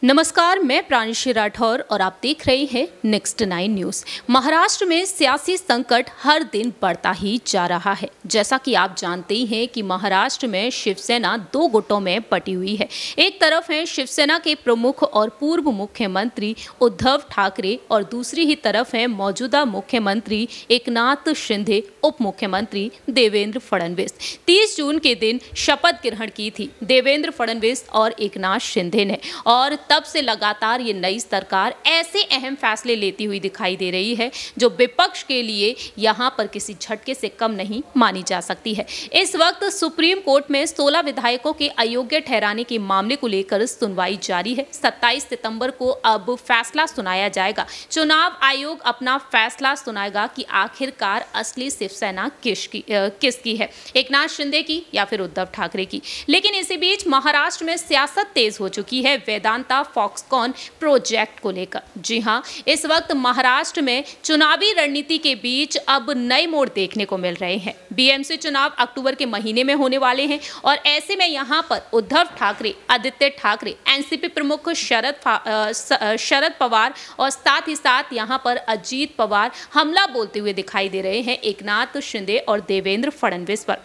नमस्कार, मैं प्राणिशी राठौर और आप देख रहे हैं नेक्स्ट 9 न्यूज। महाराष्ट्र में सियासी संकट हर दिन बढ़ता ही जा रहा है। जैसा कि आप जानते ही हैं कि महाराष्ट्र में शिवसेना दो गुटों में बटी हुई है। एक तरफ है शिवसेना के प्रमुख और पूर्व मुख्यमंत्री उद्धव ठाकरे और दूसरी ही तरफ है मौजूदा मुख्यमंत्री एकनाथ शिंदे, उप मुख्यमंत्री देवेंद्र फडणवीस। 30 जून के दिन शपथ ग्रहण की थी देवेंद्र फडणवीस और एकनाथ शिंदे ने, और तब से लगातार ये नई सरकार ऐसे अहम फैसले लेती हुई दिखाई दे रही है जो विपक्ष के लिए यहाँ पर किसी झटके से कम नहीं मानी जा सकती है। इस वक्त सुप्रीम कोर्ट में 16 विधायकों के अयोग्य ठहराने के मामले को लेकर सुनवाई जारी है। 27 सितंबर को अब फैसला सुनाया जाएगा। चुनाव आयोग अपना फैसला सुनाएगा कि आखिरकार असली शिवसेना किसकी है, एकनाथ शिंदे की या फिर उद्धव ठाकरे की। लेकिन इसी बीच महाराष्ट्र में सियासत तेज हो चुकी है वेदांता फॉक्सकॉन प्रोजेक्ट को लेकर। जी हां, इस वक्त महाराष्ट्र में चुनावी रणनीति के बीच अब नए मोड़ देखने को मिल रहे हैं। बीएमसी चुनाव अक्टूबर के महीने में होने वाले हैं और ऐसे में यहां पर उद्धव ठाकरे, आदित्य ठाकरे, एनसीपी प्रमुख शरद पवार और साथ ही साथ यहां पर अजीत पवार हमला बोलते हुए दिखाई दे रहे हैं एकनाथ शिंदे और देवेंद्र फडणवीस पर।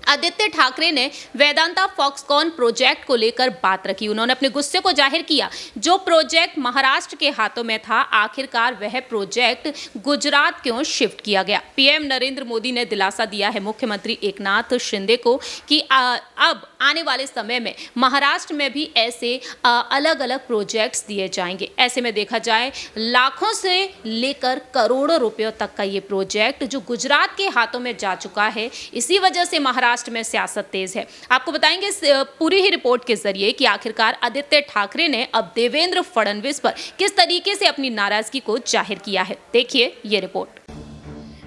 आदित्य ठाकरे ने वेदांता फॉक्सकॉन प्रोजेक्ट को लेकर बात रखी। उन्होंने अपने गुस्से को जाहिर किया। जो प्रोजेक्ट महाराष्ट्र के हाथों में था, आखिरकार वह प्रोजेक्ट गुजरात क्यों शिफ्ट किया गया। पीएम नरेंद्र मोदी ने दिलासा दिया है मुख्यमंत्री एकनाथ शिंदे को कि अब आने वाले समय में महाराष्ट्र में भी ऐसे अलग अलग प्रोजेक्ट्स दिए जाएंगे। ऐसे में देखा जाए लाखों से लेकर करोड़ों रुपयों तक का ये प्रोजेक्ट जो गुजरात के हाथों में जा चुका है, इसी वजह से महाराष्ट्र में सियासत तेज है। आपको बताएंगे पूरी ही रिपोर्ट के जरिए कि आखिरकार आदित्य ठाकरे ने अब देवेंद्र फडणवीस पर किस तरीके से अपनी नाराजगी को जाहिर किया है। देखिए ये रिपोर्ट।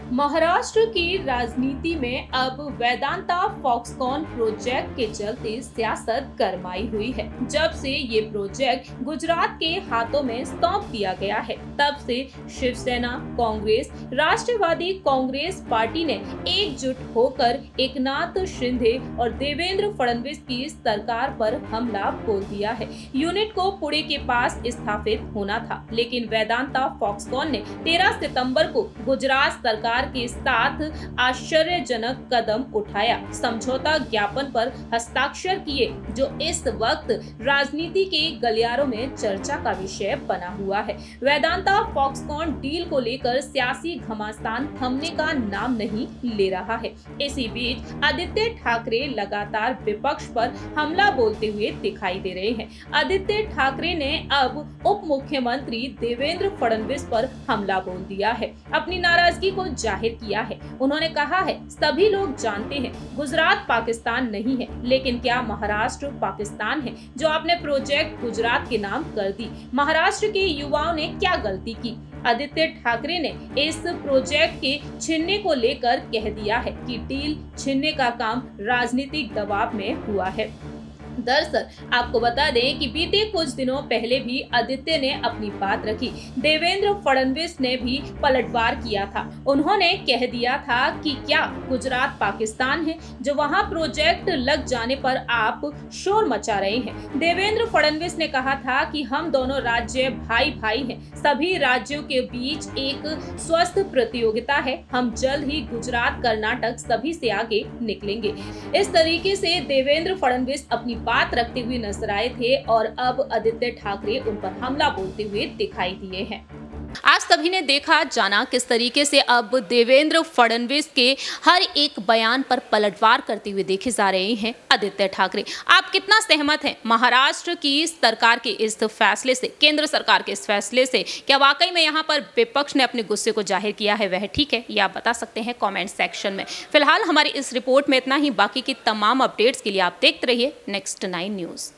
महाराष्ट्र की राजनीति में अब वेदांता फॉक्सकॉन प्रोजेक्ट के चलते सियासत गरमाई हुई है। जब से ये प्रोजेक्ट गुजरात के हाथों में सौंप दिया गया है, तब से शिवसेना, कांग्रेस, राष्ट्रवादी कांग्रेस पार्टी ने एकजुट होकर एकनाथ शिंदे और देवेंद्र फडणवीस की सरकार पर हमला बोल दिया है। यूनिट को पुणे के पास स्थापित होना था, लेकिन वेदांता फॉक्सकॉन ने 13 सितंबर को गुजरात सरकार के साथ आश्चर्यजनक कदम उठाया। समझौता ज्ञापन पर हस्ताक्षर किए, जो इस वक्त राजनीति के गलियारों में चर्चा का विषय बना हुआ है। वेदांता फॉक्सकॉन डील को लेकर सियासी घमासान थमने का नाम नहीं ले रहा है। इसी बीच आदित्य ठाकरे लगातार विपक्ष पर हमला बोलते हुए दिखाई दे रहे हैं। आदित्य ठाकरे ने अब उप मुख्यमंत्री देवेंद्र फडणवीस पर हमला बोल दिया है, अपनी नाराजगी को जाहिर किया है। उन्होंने कहा है, सभी लोग जानते हैं गुजरात पाकिस्तान नहीं है, लेकिन क्या महाराष्ट्र पाकिस्तान है जो आपने प्रोजेक्ट गुजरात के नाम कर दी। महाराष्ट्र के युवाओं ने क्या गलती की। आदित्य ठाकरे ने इस प्रोजेक्ट के छीनने को लेकर कह दिया है कि डील छीनने का काम राजनीतिक दबाव में हुआ है। दरअसल आपको बता दें कि बीते कुछ दिनों पहले भी आदित्य ने अपनी बात रखी। देवेंद्र फडणवीस ने भी पलटवार किया था। उन्होंने कह दिया था कि क्या गुजरात पाकिस्तान है जो वहां प्रोजेक्ट लग जाने पर आप शोर मचा रहे हैं। देवेंद्र फडणवीस ने कहा था कि हम दोनों राज्य भाई भाई हैं, सभी राज्यों के बीच एक स्वस्थ प्रतियोगिता है, हम जल्द ही गुजरात, कर्नाटक सभी से आगे निकलेंगे। इस तरीके से देवेंद्र फडणवीस अपनी बात रखते हुए नजर आए थे और अब आदित्य ठाकरे उन पर हमला बोलते हुए दिखाई दिए हैं। आज सभी ने देखा जाना किस तरीके से अब देवेंद्र फडणवीस के हर एक बयान पर पलटवार करते हुए देखे जा रहे हैं आदित्य ठाकरे। आप कितना सहमत हैं महाराष्ट्र की सरकार के इस फैसले से, केंद्र सरकार के इस फैसले से? क्या वाकई में यहाँ पर विपक्ष ने अपने गुस्से को जाहिर किया है, वह ठीक है? ये आप बता सकते हैं कमेंट सेक्शन में। फिलहाल हमारी इस रिपोर्ट में इतना ही। बाकी की तमाम अपडेट्स के लिए आप देखते रहिए नेक्स्ट 9 न्यूज।